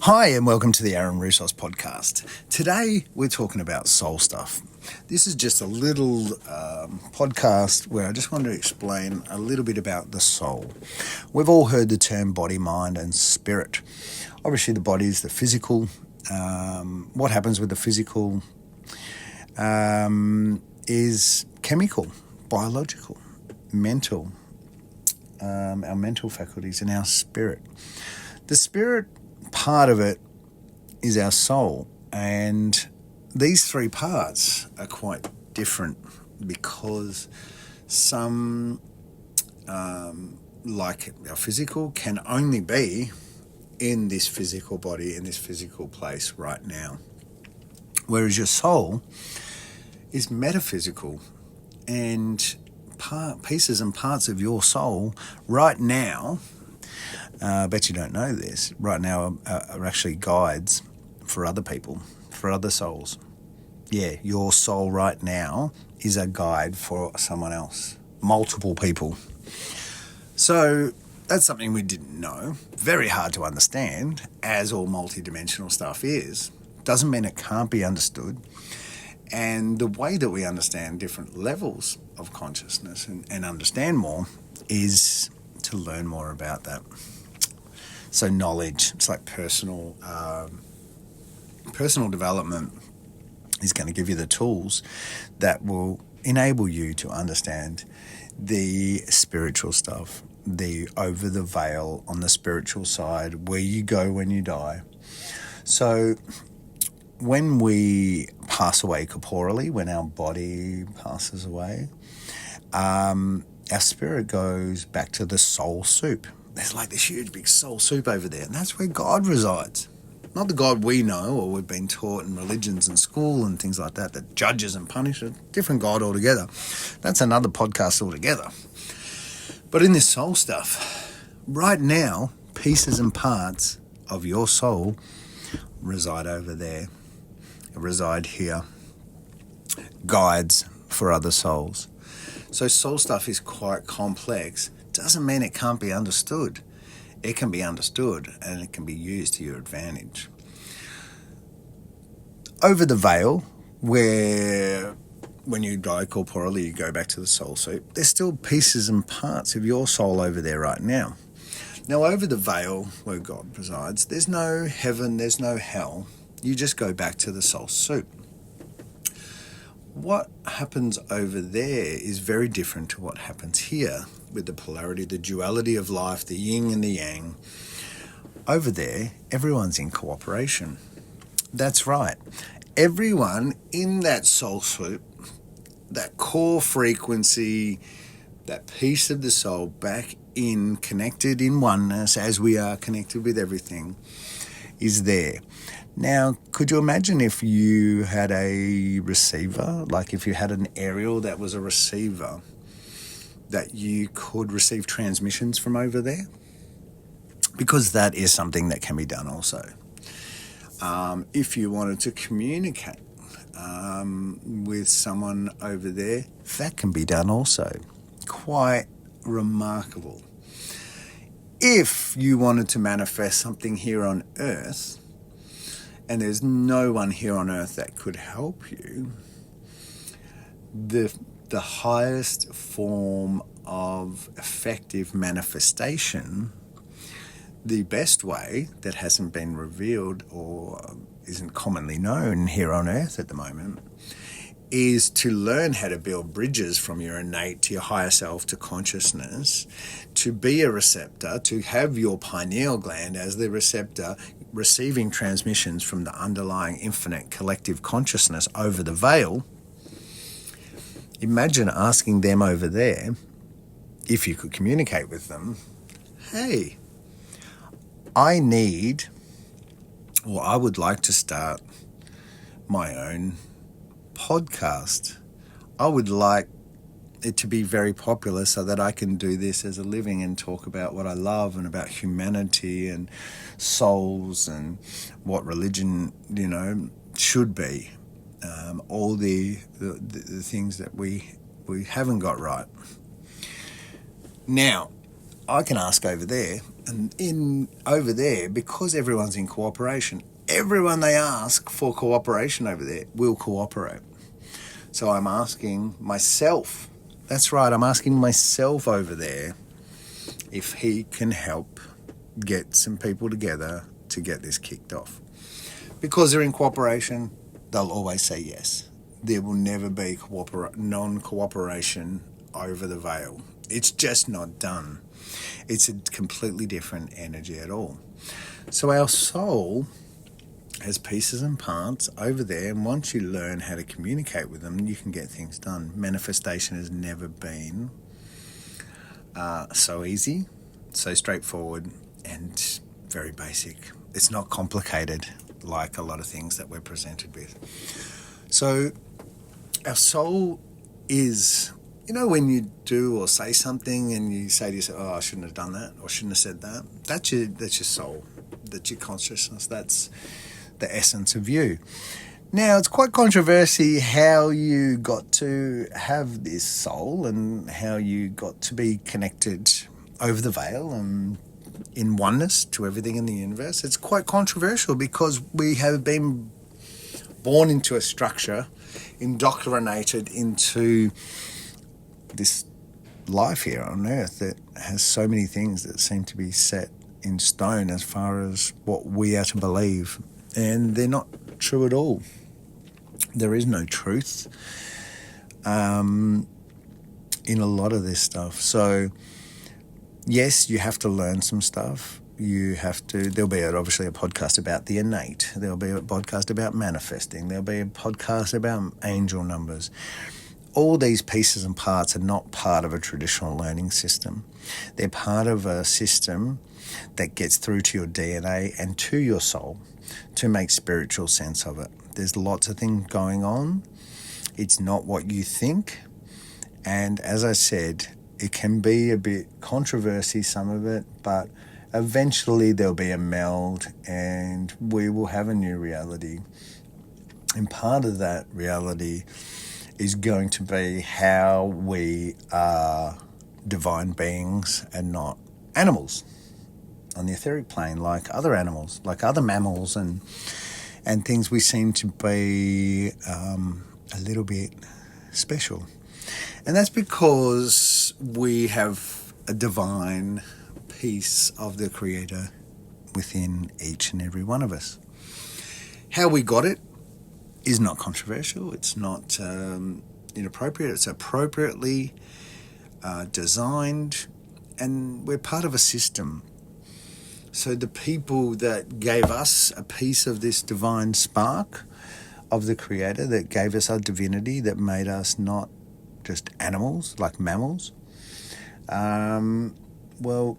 Hi, and welcome to the Aaron Roussos podcast. Today, we're talking about soul stuff. This is just a little podcast where I just want to explain a little bit about the soul. We've all heard the term body, mind, and spirit. Obviously, the body is the physical. What happens with the physical is chemical, biological, mental, our mental faculties, and our spirit. The spirit part of it is our soul, and these three parts are quite different because some, like our physical, can only be in this physical body, in this physical place right now, whereas your soul is metaphysical, and pieces and parts of your soul right now, I bet you don't know this, right now are actually guides for other people, for other souls. Yeah, your soul right now is a guide for someone else, multiple people. So that's something we didn't know. Very hard to understand, as all multidimensional stuff is. Doesn't mean it can't be understood. And the way that we understand different levels of consciousness and understand more is to learn more about that. So knowledge, it's like personal development is going to give you the tools that will enable you to understand the spiritual stuff, the over the veil on the spiritual side, where you go when you die. So when we pass away corporally, when our body passes away, our spirit goes back to the soul soup. There's like this huge big soul soup over there, and that's where God resides. Not the God we know or we've been taught in religions and school and things like that, that judges and punishes. Different God altogether. That's another podcast altogether. But in this soul stuff, right now, pieces and parts of your soul reside over there, reside here, guides for other souls. So soul stuff is quite complex. Doesn't mean it can't be understood. It can be understood and it can be used to your advantage. Over the veil, where when you die corporally, you go back to the soul soup, there's still pieces and parts of your soul over there right now. Now, over the veil, where God resides, there's no heaven, there's no hell. You just go back to the soul soup. What happens over there is very different to what happens here with the polarity, the duality of life, the yin and the yang. Over there, everyone's in cooperation. That's right. Everyone in that soul soup, that core frequency, that piece of the soul back in, connected in oneness as we are connected with everything, is there. Now, could you imagine if you had a receiver, like if you had an aerial that was a receiver, that you could receive transmissions from over there? Because that is something that can be done also. If you wanted to communicate with someone over there, that can be done also. Quite remarkable. If you wanted to manifest something here on Earth, and there's no one here on Earth that could help you, the highest form of effective manifestation, the best way that hasn't been revealed or isn't commonly known here on Earth at the moment, is to learn how to build bridges from your innate to your higher self to consciousness, to be a receptor, to have your pineal gland as the receptor, receiving transmissions from the underlying infinite collective consciousness over the veil. Imagine asking them over there, if you could communicate with them, hey, I would like to start my own podcast. I would like it to be very popular so that I can do this as a living and talk about what I love and about humanity and souls and what religion, should be. All the things that we haven't got right. Now, I can ask over there, and over there, because everyone's in cooperation, everyone they ask for cooperation over there will cooperate. So I'm asking myself, that's right, I'm asking myself over there if he can help get some people together to get this kicked off. Because they're in cooperation, they'll always say yes. There will never be non-cooperation over the veil. It's just not done. It's a completely different energy at all. So our soul has pieces and parts over there, and once you learn how to communicate with them, you can get things done. Manifestation has never been so easy, so straightforward, and very basic. It's not complicated like a lot of things that we're presented with. So our soul is, when you do or say something and you say to yourself, oh, I shouldn't have done that or shouldn't have said that, that's your soul, that's your consciousness, that's the essence of you. Now, it's quite controversy how you got to have this soul and how you got to be connected over the veil and in oneness to everything in the universe. It's quite controversial because we have been born into a structure, indoctrinated into this life here on earth that has so many things that seem to be set in stone as far as what we are to believe. And they're not true at all. There is no truth in a lot of this stuff. So, yes, you have to learn some stuff. There'll be obviously a podcast about the innate. There'll be a podcast about manifesting. There'll be a podcast about angel numbers. All these pieces and parts are not part of a traditional learning system. They're part of a system that gets through to your DNA and to your soul to make spiritual sense of it. There's lots of things going on. It's not what you think. And as I said, it can be a bit controversy, some of it, but eventually there'll be a meld and we will have a new reality. And part of that reality is going to be how we are divine beings and not animals on the etheric plane, like other animals, like other mammals and things. We seem to be a little bit special. And that's because we have a divine piece of the Creator within each and every one of us. How we got it is not controversial. It's not inappropriate. It's appropriately designed, and we're part of a system. So the people that gave us a piece of this divine spark of the Creator, that gave us our divinity, that made us not just animals like mammals, well,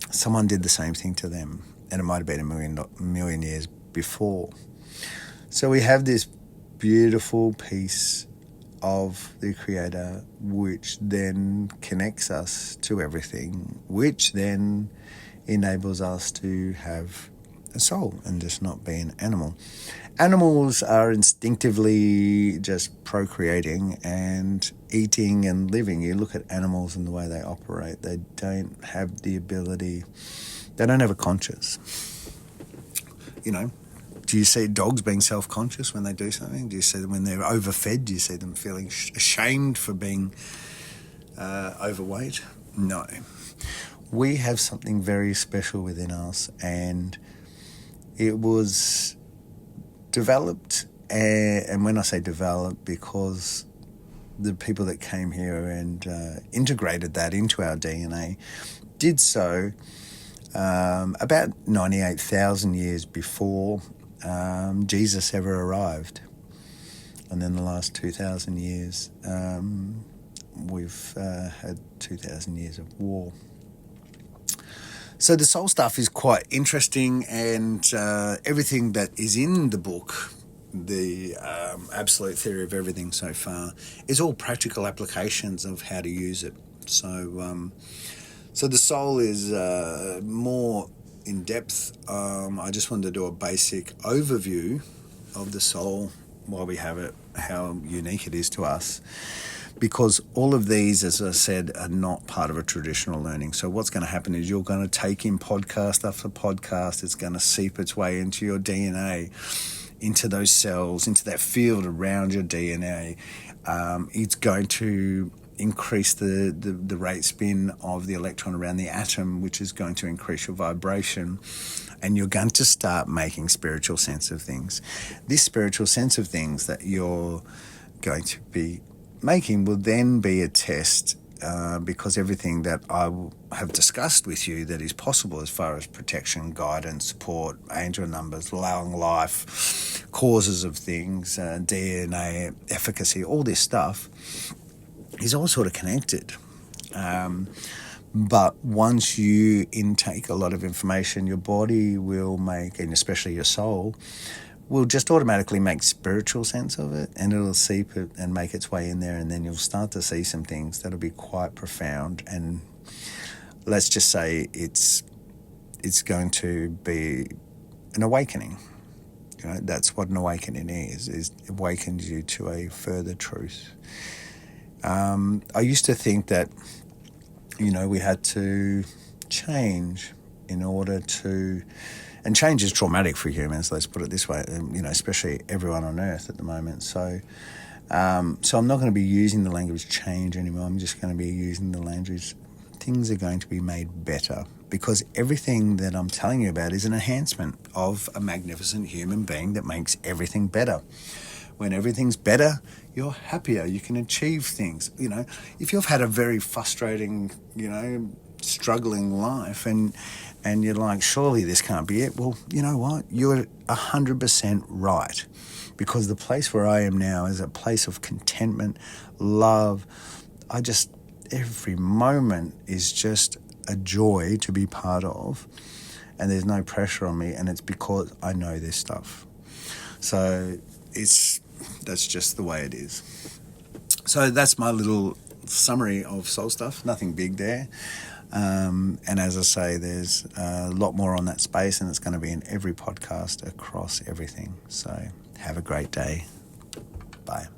someone did the same thing to them, and it might have been a million years before. So we have this beautiful piece of the Creator, which then connects us to everything, which then enables us to have a soul and just not be an animal. Animals are instinctively just procreating and eating and living. You look at animals and the way they operate, they don't have the ability, they don't have a conscience. Do you see dogs being self-conscious when they do something? Do you see them when they're overfed? Do you see them feeling ashamed for being overweight? No. We have something very special within us, and it was developed, and when I say developed, because the people that came here and integrated that into our DNA did so about 98,000 years before Jesus ever arrived. And then the last 2,000 years, we've had 2,000 years of war. So the soul stuff is quite interesting, and everything that is in the book, the absolute theory of everything so far, is all practical applications of how to use it. So the soul is more in depth. I just wanted to do a basic overview of the soul while we have it, how unique it is to us. because all of these, as I said, are not part of a traditional learning. So what's going to happen is you're going to take in podcast after podcast. It's going to seep its way into your DNA, into those cells, into that field around your DNA. It's going to increase the rate spin of the electron around the atom, which is going to increase your vibration. And you're going to start making spiritual sense of things. This spiritual sense of things that you're going to be making will then be a test, because everything that I have discussed with you that is possible as far as protection, guidance, support, angel numbers, long life, causes of things, DNA, efficacy, all this stuff is all sort of connected. But once you intake a lot of information, your body will make, and especially your soul, will just automatically make spiritual sense of it, and it'll seep it and make its way in there, and then you'll start to see some things that'll be quite profound. And let's just say it's going to be an awakening. You know, that's what an awakening is it awakens you to a further truth. I used to think that, you know, we had to change in order to, and change is traumatic for humans, let's put it this way, you know, especially everyone on earth at the moment. So I'm not going to be using the language change anymore. I'm just going to be using the language things are going to be made better, because everything that I'm telling you about is an enhancement of a magnificent human being that makes everything better. When everything's better, you're happier. You can achieve things. You know, if you've had a very frustrating, you know, struggling life, and you're like, surely this can't be it. Well, you know what? You're 100% right, because the place where I am now is a place of contentment, love. Every moment is just a joy to be part of, and there's no pressure on me, and it's because I know this stuff. So that's just the way it is. So that's my little summary of soul stuff. Nothing big there. And as I say, there's a lot more on that space, and it's going to be in every podcast across everything. So have a great day. Bye.